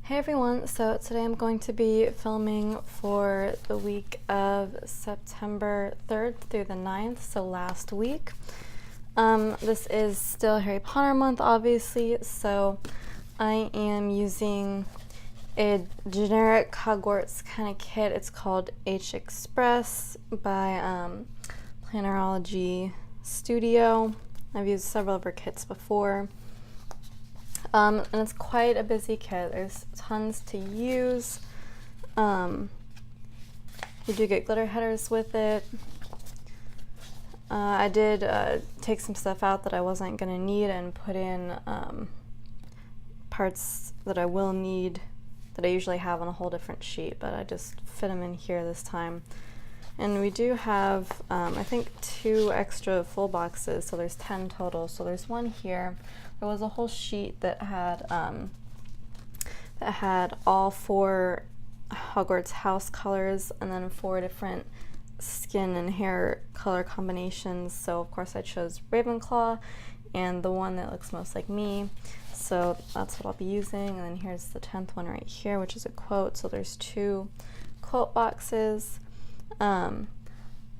Hey everyone, so today I'm going to be filming for the week of September 3rd through the 9th, so last week. This is still Harry Potter month, obviously, so I am using a generic Hogwarts kind of kit. It's called H Express by Plannerologystudio. I've used several of her kits before. And it's quite a busy kit. There's tons to use. You do get glitter headers with it. I did take some stuff out that I wasn't going to need and put in parts that I will need that I usually have on a whole different sheet, but I just fit them in here this time. And we do have, I think, 2 extra full boxes, so there's 10 total. So there's one here. There was a whole sheet that had all 4 Hogwarts house colors and then 4 different skin and hair color combinations. So of course I chose Ravenclaw and the one that looks most like me. So that's what I'll be using. And then here's the 10th one right here, which is a quote. So there's 2 quote boxes. And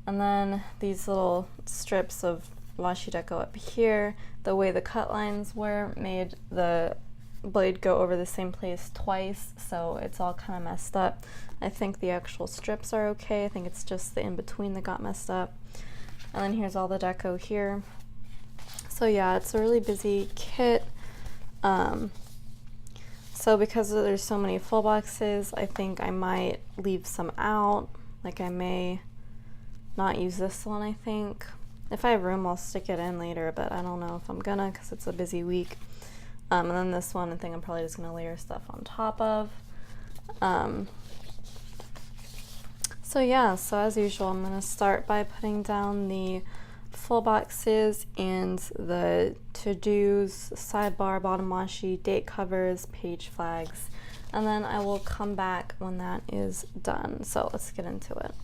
then these little strips of washi deco up here. The way the cut lines were made the blade go over the same place twice, so it's all kind of messed up. I think the actual strips are okay. I think it's just the in-between that got messed up. And then here's all the deco here. So yeah, it's a really busy kit. So because there's so many full boxes, I think I might leave some out. Like I may not use this one, I think. If I have room, I'll stick it in later, but I don't know if I'm gonna because it's a busy week. And then this one, I think I'm probably just gonna layer stuff on top of. So yeah, so as usual, I'm gonna start by putting down the full boxes and the to-dos, sidebar, bottom washi, date covers, page flags, and then I will come back when that is done. So let's get into it.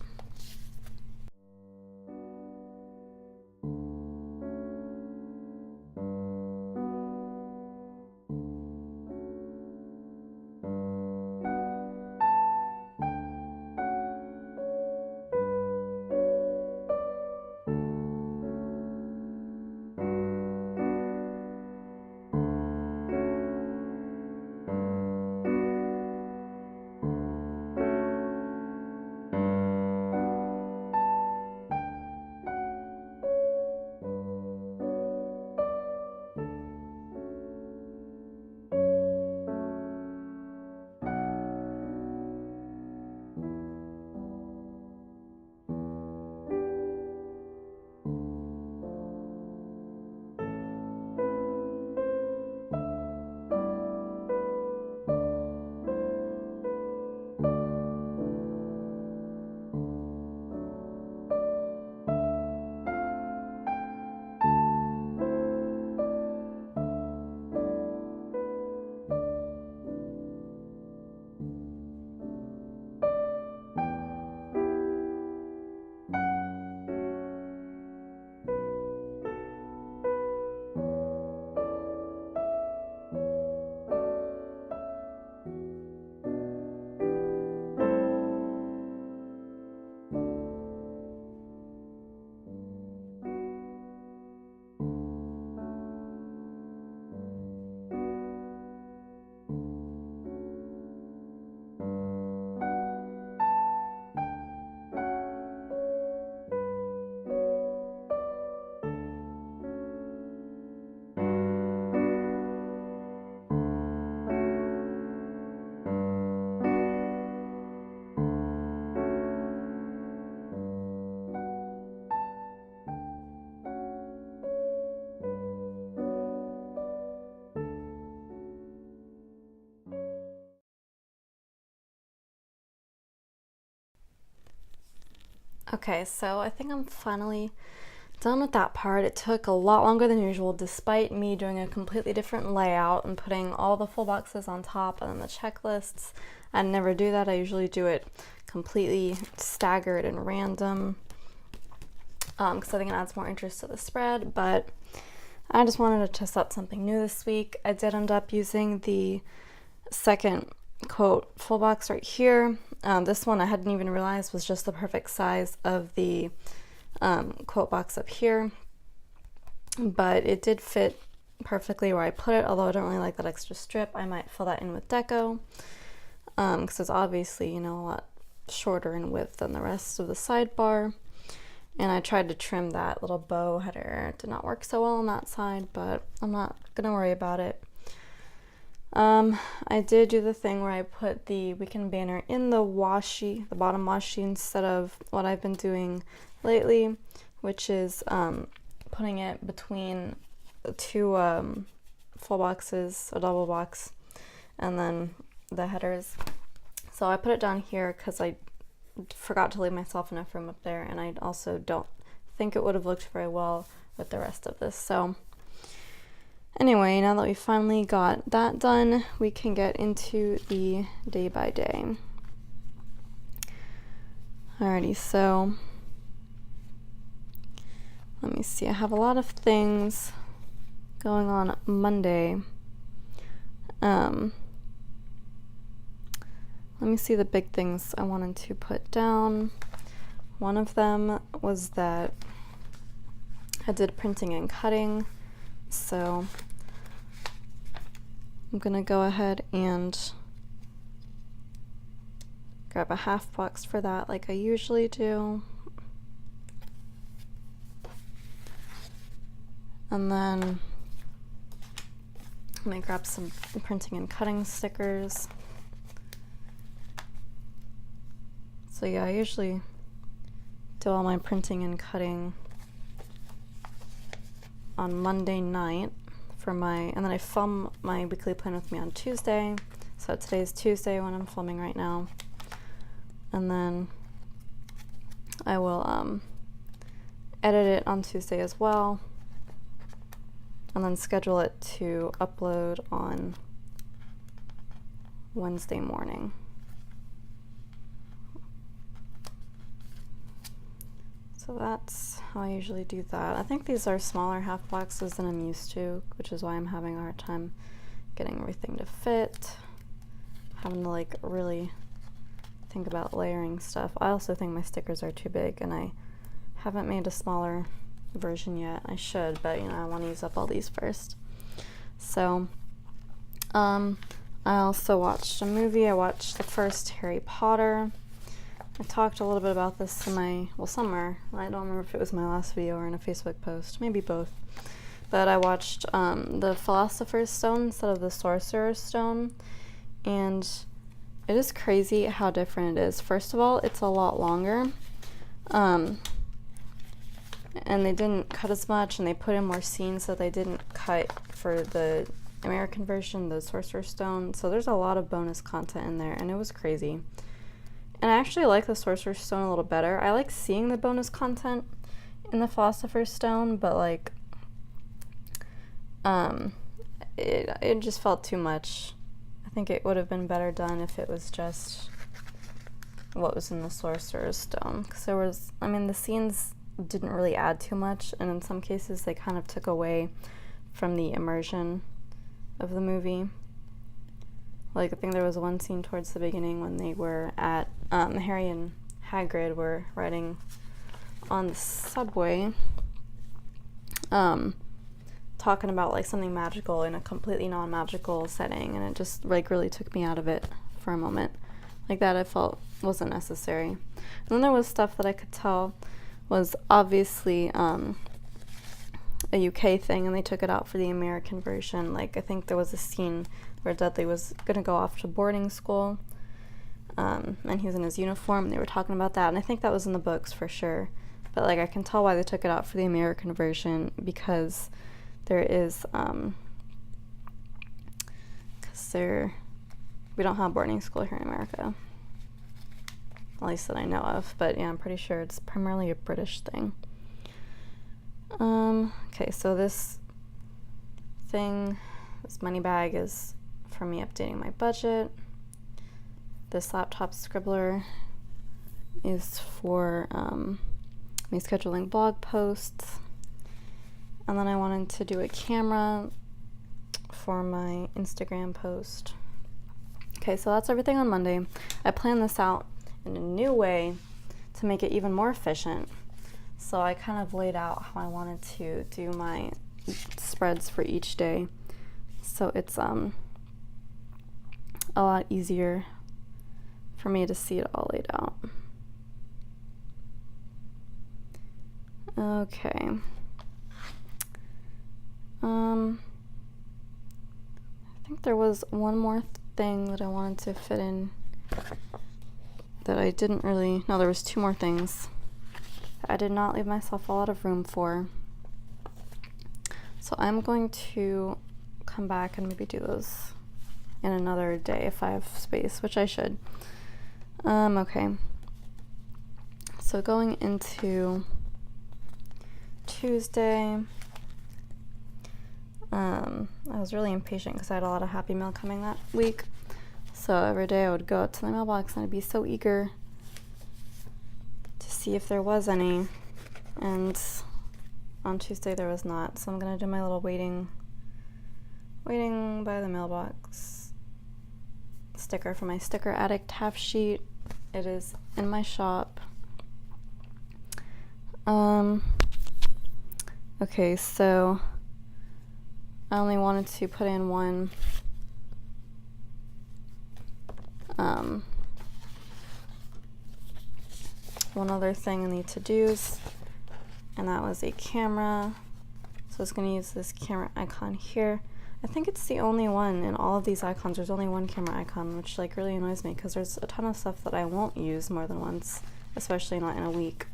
Okay, so I think I'm finally done with that part. It took a lot longer than usual, despite me doing a completely different layout and putting all the full boxes on top and then the checklists. I never do that. I usually do it completely staggered and random because I think it adds more interest to the spread, but I just wanted to test out something new this week. I did end up using the second quote full box right here. This one I hadn't even realized was just the perfect size of the quote box up here, but it did fit perfectly where I put it, although I don't really like that extra strip. I might fill that in with deco, because it's obviously, you know, a lot shorter in width than the rest of the sidebar. And I tried to trim that little bow header. It did not work so well on that side, but I'm not gonna worry about it. I did do the thing where I put the weekend banner in the washi, the bottom washi, instead of what I've been doing lately, which is putting it between two full boxes, a double box, and then the headers. So I put it down here because I forgot to leave myself enough room up there, and I also don't think it would have looked very well with the rest of this. So anyway, now that we finally got that done, we can get into the day by day. Alrighty, so let me see. I have a lot of things going on Monday. Let me see the big things I wanted to put down. One of them was that I did printing and cutting, so I'm gonna go ahead and grab a half box for that like I usually do. And then I'm gonna grab some printing and cutting stickers. So yeah, I usually do all my printing and cutting on Monday night for and then I film my weekly plan with me on Tuesday. So today's Tuesday when I'm filming right now. And then I will edit it on Tuesday as well, and then schedule it to upload on Wednesday morning. So that's how I usually do that. I think these are smaller half boxes than I'm used to, which is why I'm having a hard time getting everything to fit. Having to like really think about layering stuff. I also think my stickers are too big, and I haven't made a smaller version yet. I should, but you know, I want to use up all these first. So I also watched a movie. I watched the first Harry Potter. I talked a little bit about this in my, summer. I don't remember if it was my last video or in a Facebook post, maybe both. But I watched the Philosopher's Stone instead of the Sorcerer's Stone, and it is crazy how different it is. First of all, it's a lot longer, and they didn't cut as much, and they put in more scenes that they didn't cut for the American version, the Sorcerer's Stone. So there's a lot of bonus content in there, and it was crazy. And I actually like the Sorcerer's Stone a little better. I like seeing the bonus content in the Philosopher's Stone, but like, it just felt too much. I think it would have been better done if it was just what was in the Sorcerer's Stone. Because there was, the scenes didn't really add too much, and in some cases they kind of took away from the immersion of the movie. Like, I think there was one scene towards the beginning when they were at, Harry and Hagrid were riding on the subway, talking about, like, something magical in a completely non-magical setting, and it just, like, really took me out of it for a moment. Like, that I felt wasn't necessary. And then there was stuff that I could tell was obviously, a UK thing, and they took it out for the American version. Like, I think there was a scene where Dudley was gonna go off to boarding school, and he was in his uniform, and they were talking about that, and I think that was in the books for sure. But like, I can tell why they took it out for the American version, because there is, we don't have boarding school here in America, at least that I know of. But yeah, I'm pretty sure it's primarily a British thing. Okay, so this money bag is for me updating my budget. This laptop scribbler is for me scheduling blog posts. And then I wanted to do a camera for my Instagram post. Okay, Okay, so that's everything on Monday. I planned this out in a new way to make it even more efficient. So I kind of laid out how I wanted to do my spreads for each day. So it's a lot easier for me to see it all laid out. Okay. I think there was one more thing that I wanted to fit in that I didn't really, no, there was two more things that I did not leave myself a lot of room for. So I'm going to come back and maybe do those in another day if I have space, which I should. Okay. So going into Tuesday, I was really impatient because I had a lot of Happy Mail coming that week. So every day I would go out to the mailbox and I'd be so eager to see if there was any. And on Tuesday there was not. So I'm going to do my little waiting by the mailbox sticker for my Sticker Addict half sheet. It is in my shop. Okay, so I only wanted to put in one other thing in the to-dos, and that was a camera. So I was going to use this camera icon here. I think it's the only one in all of these icons. There's only one camera icon, which like really annoys me because there's a ton of stuff that I won't use more than once, especially not in a week.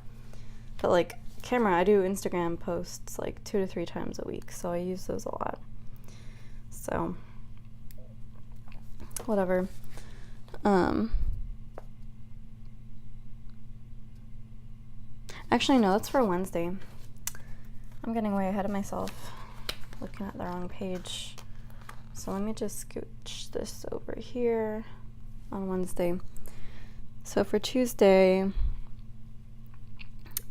But like camera, I do Instagram posts like 2 to 3 times a week, so I use those a lot. So whatever. Actually, no, that's for Wednesday. I'm getting way ahead of myself, looking at the wrong page. So let me just scooch this over here on Wednesday. So for Tuesday,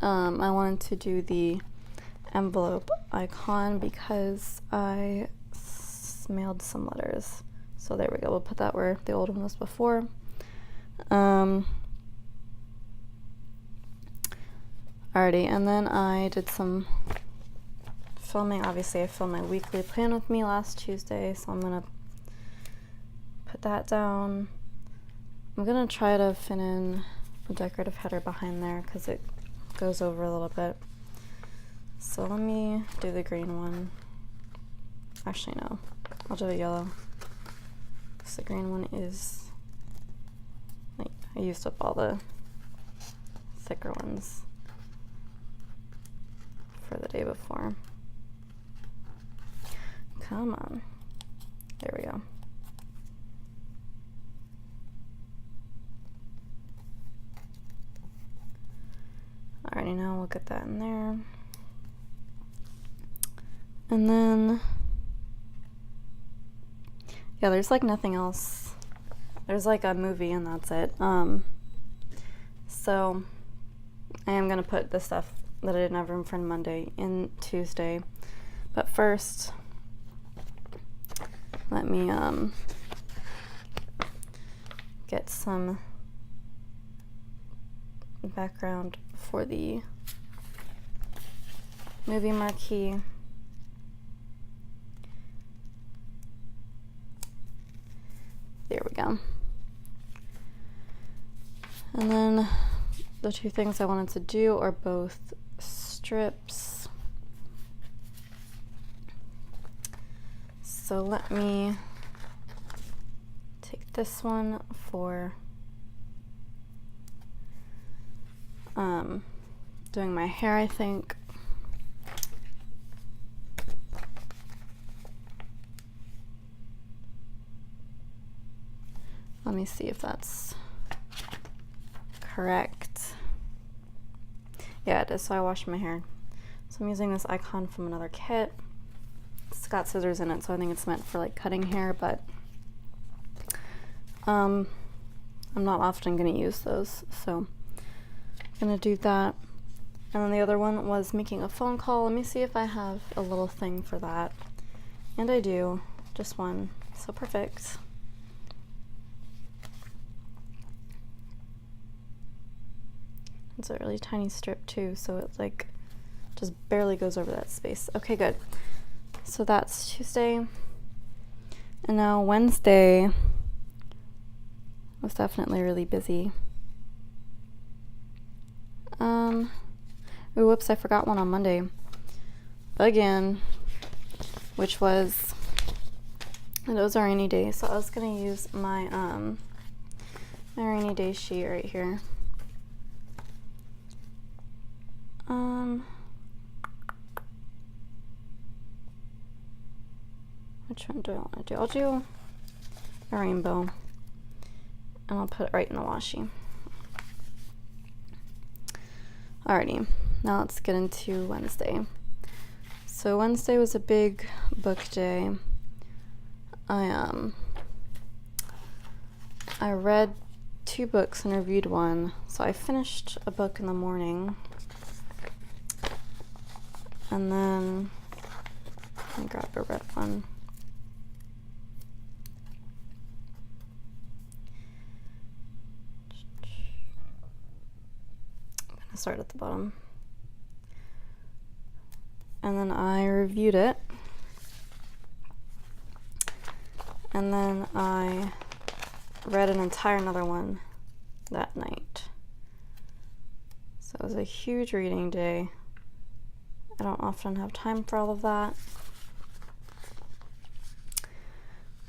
I wanted to do the envelope icon because I mailed some letters. So there we go. We'll put that where the old one was before. Alrighty, and then I did some filming. Obviously, I filmed my weekly plan with me last Tuesday, so I'm gonna put that down. I'm gonna try to fit in a decorative header behind there because it goes over a little bit. So let me do the green one. Actually, no, I'll do the yellow. So the green one is, like, I used up all the thicker ones for the day before. Come on. There we go. Alrighty, now we'll get that in there. And then, yeah, there's like nothing else. There's like a movie and that's it. So I am gonna put the stuff that I didn't have room for Monday in Tuesday. But first, let me get some background for the movie marquee. There we go. And then the two things I wanted to do are both strips. So let me take this one for doing my hair, I think. Let me see if that's correct. Yeah, it is. So I washed my hair. So I'm using this icon from another kit. It's got scissors in it, so I think it's meant for like cutting hair, but I'm not often going to use those, so I'm going to do that. And then the other one was making a phone call. Let me see if I have a little thing for that. And I do, just one, so perfect. It's a really tiny strip too, so it like just barely goes over that space. Okay, good. So that's Tuesday. And now Wednesday was definitely really busy. Ooh, whoops, I forgot one on Monday. Again, which was, it was a rainy day, so I was gonna use my my rainy day sheet right here. Which one do I want to do? I'll do a rainbow, and I'll put it right in the washi. Alrighty, now let's get into Wednesday. So Wednesday was a big book day. I read 2 books and reviewed one. So I finished a book in the morning, and then let me grab a red one. I'm gonna start at the bottom. And then I reviewed it. And then I read an entire another one that night. So it was a huge reading day. I don't often have time for all of that,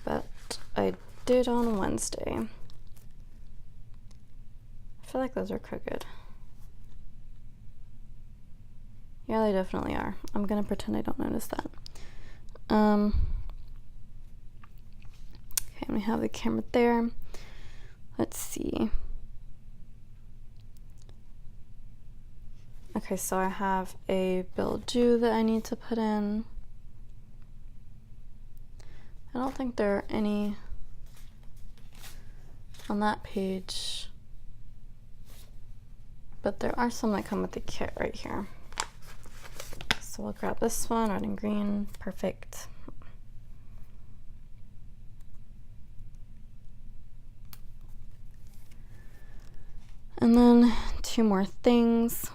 but I did on Wednesday. I feel like those are crooked. Yeah, they definitely are. I'm gonna pretend I don't notice that. Okay, we have the camera there. Let's see. Okay, so I have a bill due that I need to put in. I don't think there are any on that page, but there are some that come with the kit right here. So we'll grab this one, red and green, perfect. And then 2 more things.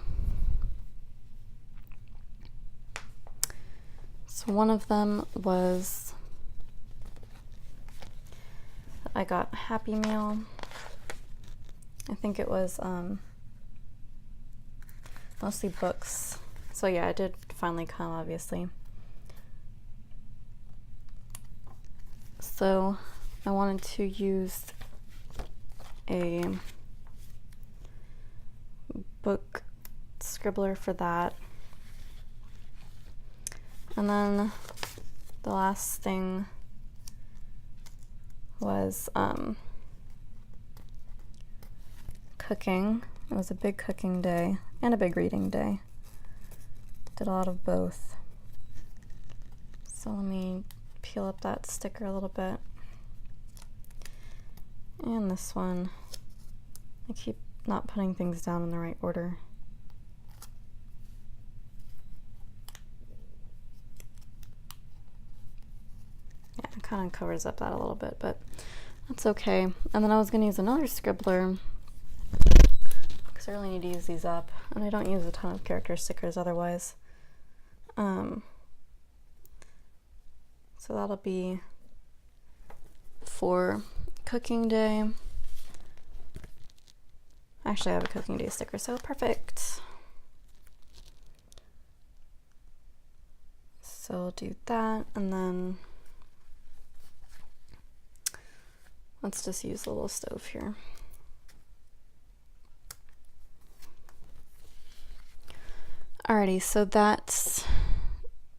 So one of them was I got Happy Meal. I think it was mostly books. So yeah, it did finally come, obviously. So I wanted to use a book scribbler for that. And then the last thing was cooking. It was a big cooking day and a big reading day. Did a lot of both. So let me peel up that sticker a little bit. And this one. I keep not putting things down in the right order. Yeah, it kind of covers up that a little bit, but that's okay. And then I was going to use another scribbler because I really need to use these up, and I don't use a ton of character stickers otherwise. So that'll be for cooking day. Actually, I have a cooking day sticker, so perfect. So I'll do that, and then let's just use a little stove here. Alrighty, so that's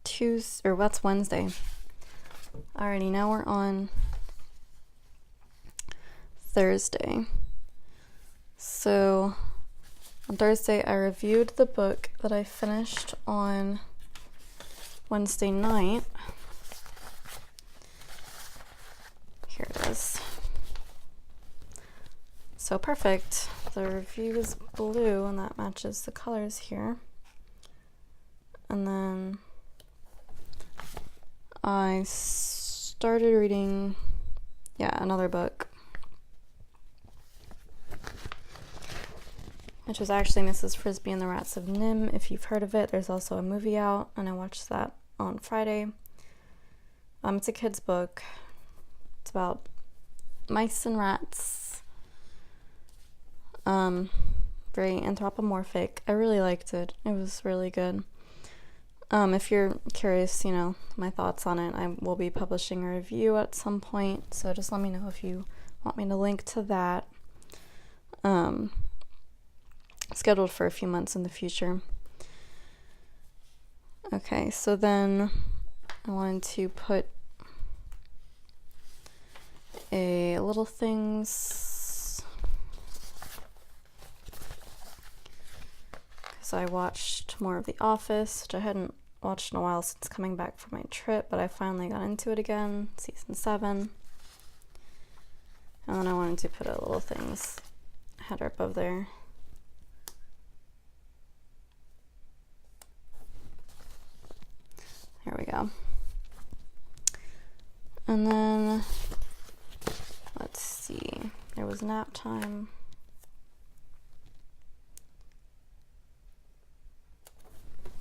Tuesday, or that's Wednesday. Alrighty, now we're on Thursday. So on Thursday, I reviewed the book that I finished on Wednesday night. Here it is. So perfect. The review is blue, and that matches the colors here. And then I started reading, another book. which was actually Mrs. Frisbee and the Rats of Nim, if you've heard of it. There's also a movie out, and I watched that on Friday. It's a kid's book. It's about mice and rats. Very anthropomorphic. I really liked it. It was really good. If you're curious, my thoughts on it, I will be publishing a review at some point, so just let me know if you want me to link to that. Scheduled for a few months in the future. Okay, so then I wanted to put a little things, because I watched more of The Office, which I hadn't watched in a while since coming back from my trip, but I finally got into it again, season 7. And then I wanted to put a little things header above there. There we go. And then, let's see, there was nap time.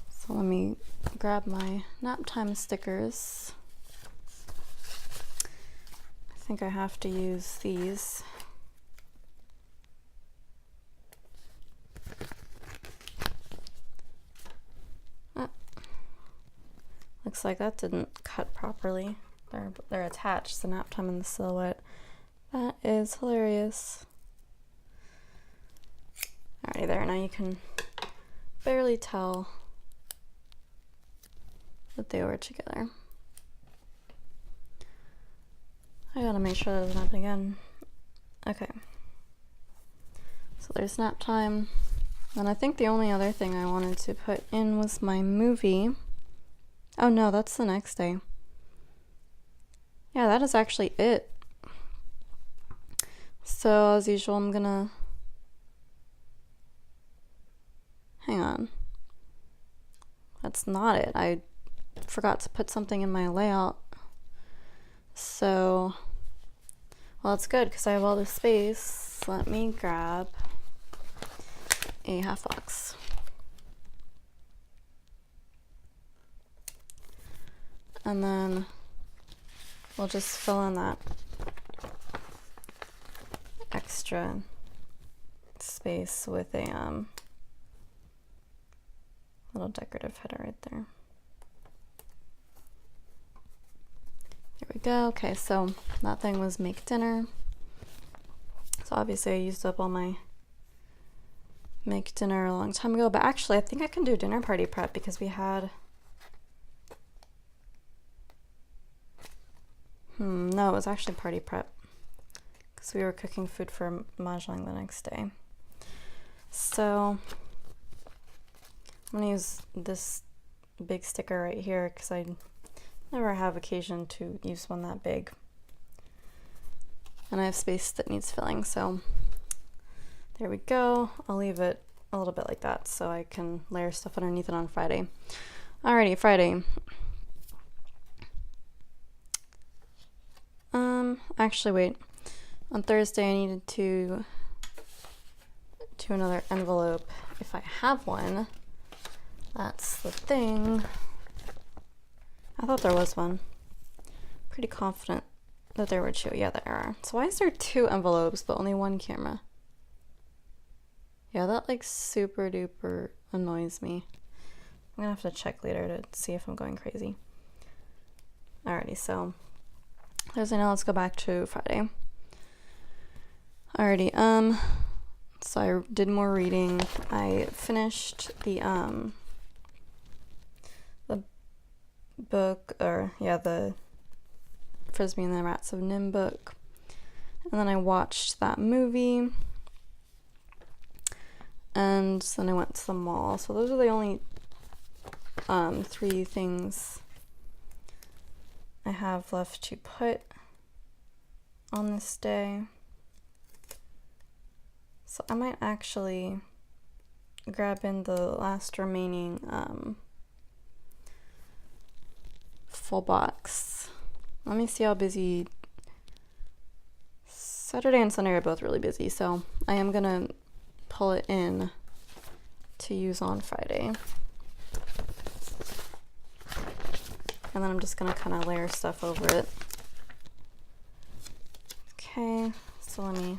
So let me grab my nap time stickers. I think I have to use these. Looks like that didn't cut properly. They're attached, the nap time and the silhouette. That is hilarious. Alrighty, there. Now you can barely tell that they were together. I gotta make sure that doesn't happen again. Okay. So there's nap time. And I think the only other thing I wanted to put in was my movie. Oh no, that's the next day. Yeah, that is actually it. So as usual, I'm gonna... Hang on. That's not it. I forgot to put something in my layout. So, well, it's good because I have all this space. Let me grab a half box. And then we'll just fill in that extra space with a little decorative header right there. There we go. Okay, so that thing was make dinner. So obviously I used up all my make dinner a long time ago, but actually I think I can do dinner party prep because we had... No, it was actually party prep because we were cooking food for mahjong the next day. So I'm gonna use this big sticker right here because I never have occasion to use one that big. And I have space that needs filling, so there we go. I'll leave it a little bit like that so I can layer stuff underneath it on Friday. Alrighty, Friday. Actually, wait. On Thursday, I needed to do another envelope if I have one. That's the thing. I thought there was one. Pretty confident that there were 2. Yeah, there are. So why is there 2 envelopes but only 1 camera? Yeah, that like super duper annoys me. I'm gonna have to check later to see if I'm going crazy. Alrighty, so Thursday, now let's go back to Friday. Alrighty, so I did more reading. I finished the book, or yeah, the Frisbee and the Rats of Nim book. And then I watched that movie. And then I went to the mall. So those are the only 3 things I have left to put on this day. So I might actually grab in the last remaining full box. Let me see how busy. Saturday and Sunday are both really busy, so I am gonna pull it in to use on Friday. And then I'm just gonna kind of layer stuff over it. Okay, so let me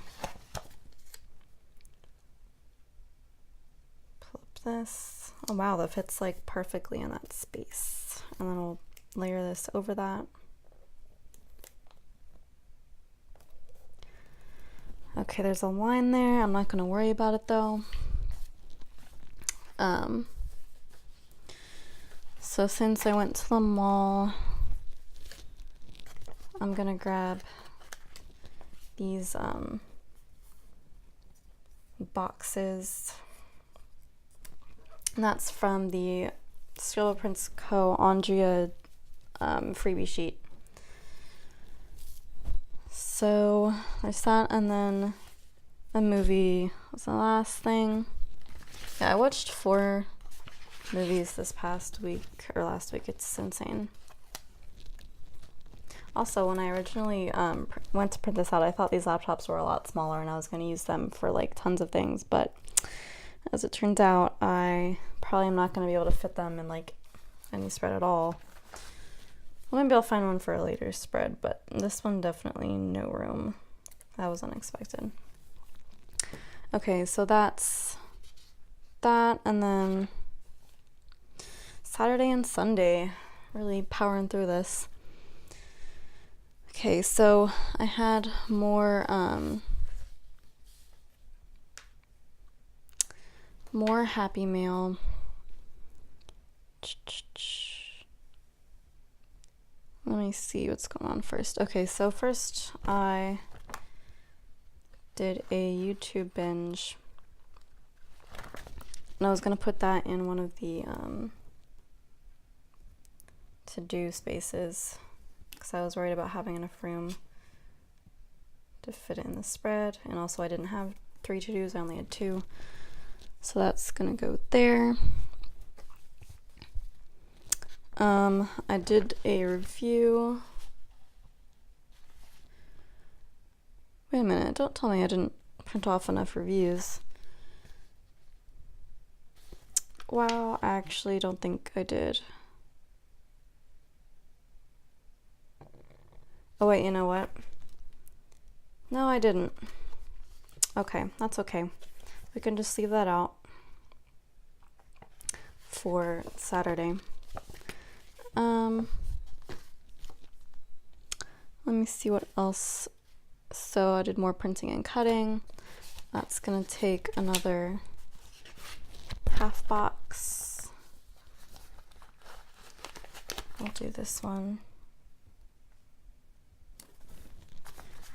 pull up this. Oh wow, that fits like perfectly in that space. And then I'll layer this over that. Okay, there's a line there. I'm not gonna worry about it though. So since I went to the mall, I'm gonna grab these boxes. And that's from the Scribble Prints Co. Andrea freebie sheet. So there's that, and then a movie was the last thing. Yeah, I watched 4 movies this past week, or last week. It's insane. Also, when I originally went to print this out, I thought these laptops were a lot smaller and I was going to use them for like tons of things, but as it turns out, I probably am not going to be able to fit them in like any spread at all. Well, maybe I'll find one for a later spread, but this one definitely no room. That was unexpected. Okay, so that's that, and then Saturday and Sunday, really powering through this. Okay, so I had more Happy Mail. Let me see what's going on first. Okay, so first I did a YouTube binge, and I was gonna put that in one of the to-do spaces because I was worried about having enough room to fit it in the spread, and also I didn't have 3 to-dos, I only had 2, so that's gonna go there. I did a review. Wait a minute, don't tell me I didn't print off enough reviews. Wow, I actually don't think I did. Oh wait, you know what? No, I didn't. Okay, that's okay. We can just leave that out for Saturday. Let me see what else. So I did more printing and cutting. That's gonna take another half box. I'll do this one.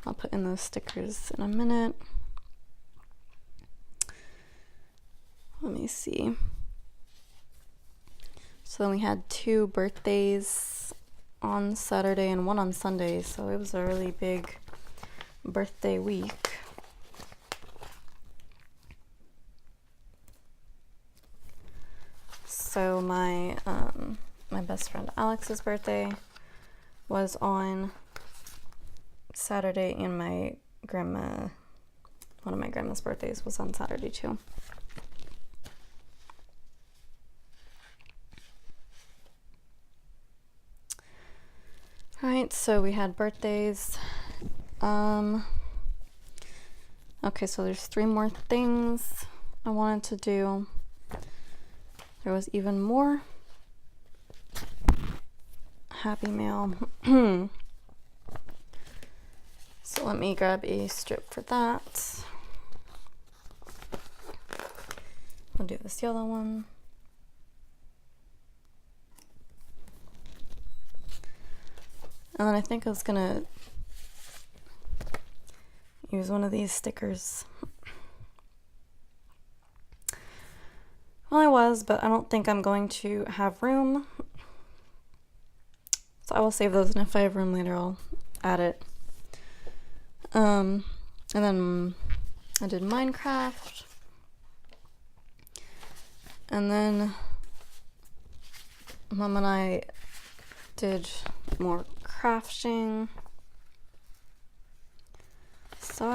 I'll put in those stickers in a minute. Let me see. So then we had 2 birthdays on Saturday and 1 on Sunday, so it was a really big birthday week. So my best friend Alex's birthday was on Saturday, and one of my grandma's birthdays was on Saturday too. Alright, so we had birthdays. Okay, so there's 3 more things I wanted to do. There was even more Happy Mail. So let me grab a strip for that. I'll do this yellow one. And then I think I was gonna use one of these stickers. Well, I was, but I don't think I'm going to have room. So I will save those, and if I have room later, I'll add it. And then I did Minecraft. And then Mom and I did more crafting. So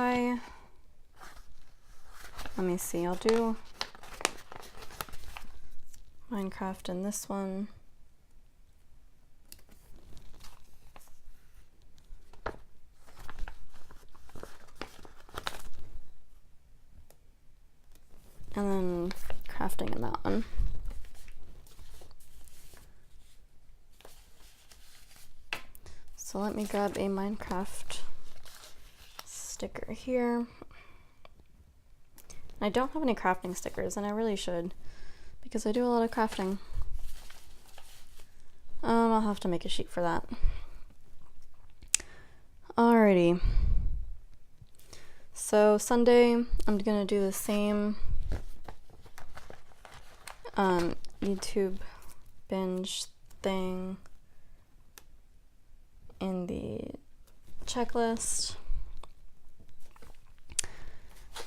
let me see, I'll do Minecraft in this one. And then crafting in that one. So let me grab a Minecraft sticker here. I don't have any crafting stickers, and I really should, because I do a lot of crafting. I'll have to make a sheet for that. Alrighty. So Sunday, I'm gonna do the same YouTube binge thing in the checklist.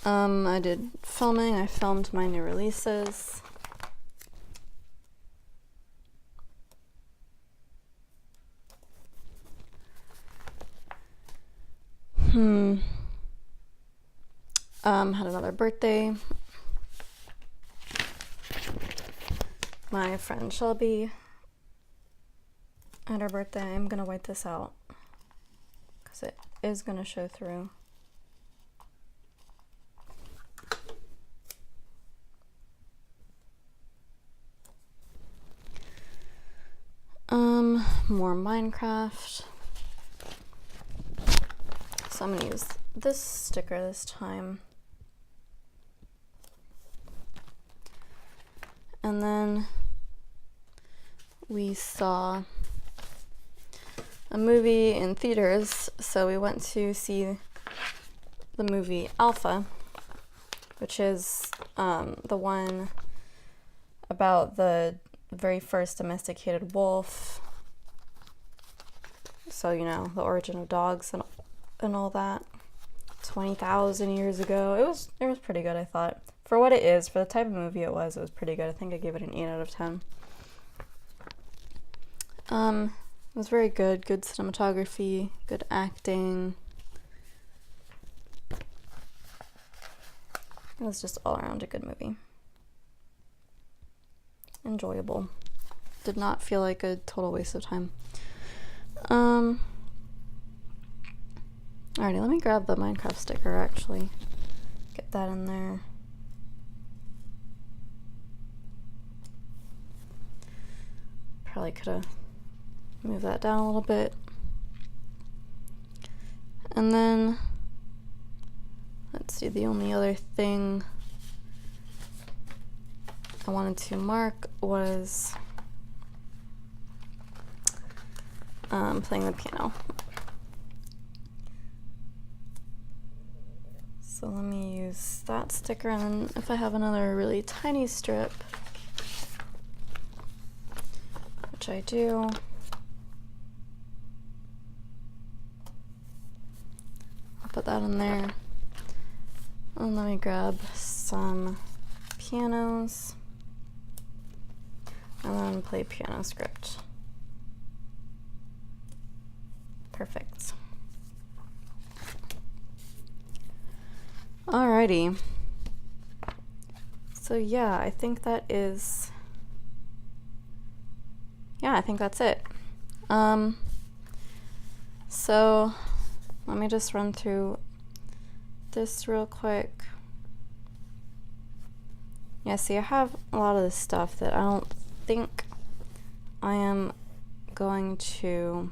I did filming. I filmed my new releases. Had another birthday. My friend Shelby had her birthday. I'm gonna white this out because it is gonna show through. More Minecraft. So I'm gonna use this sticker this time. And then we saw a movie in theaters, so we went to see the movie Alpha, which is the one about the very first domesticated wolf. So, you know, the origin of dogs and all that. 20,000 years ago. It was pretty good, I thought. For what it is, for the type of movie it was pretty good. I think I gave it an 8 out of 10. It was very good. Good cinematography, good acting. It was just all around a good movie. Enjoyable. Did not feel like a total waste of time. Alrighty, let me grab the Minecraft sticker actually. Get that in there. Probably could have moved that down a little bit. And then, let's see, the only other thing I wanted to mark was playing the piano. So let me use that sticker, and then if I have another really tiny strip, which I do, I'll put that in there. And let me grab some pianos and then play piano script. Perfect. Alrighty. So yeah, I think that is, I think that's it. So let me just run through this real quick. Yeah, see, I have a lot of this stuff that I don't think I am going to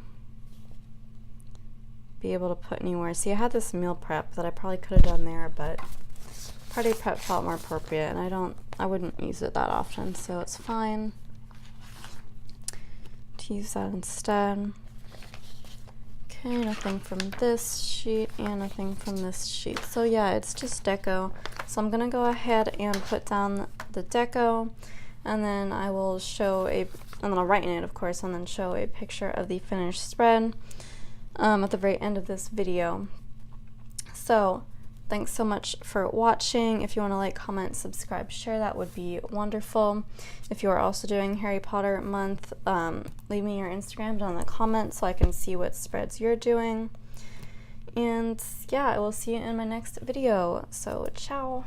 be able to put anywhere. See, I had this meal prep that I probably could have done there, but party prep felt more appropriate, and I wouldn't use it that often, so it's fine to use that instead. Okay, nothing from this sheet and nothing from this sheet. So yeah, it's just deco. So I'm gonna go ahead and put down the deco, and then I will show and then I'll write in it, of course, and then show a picture of the finished spread at the very end of this video. So thanks so much for watching. If you want to like, comment, subscribe, share, that would be wonderful. If you are also doing Harry Potter month, leave me your Instagram down in the comments so I can see what spreads you're doing. And yeah, I will see you in my next video. So ciao.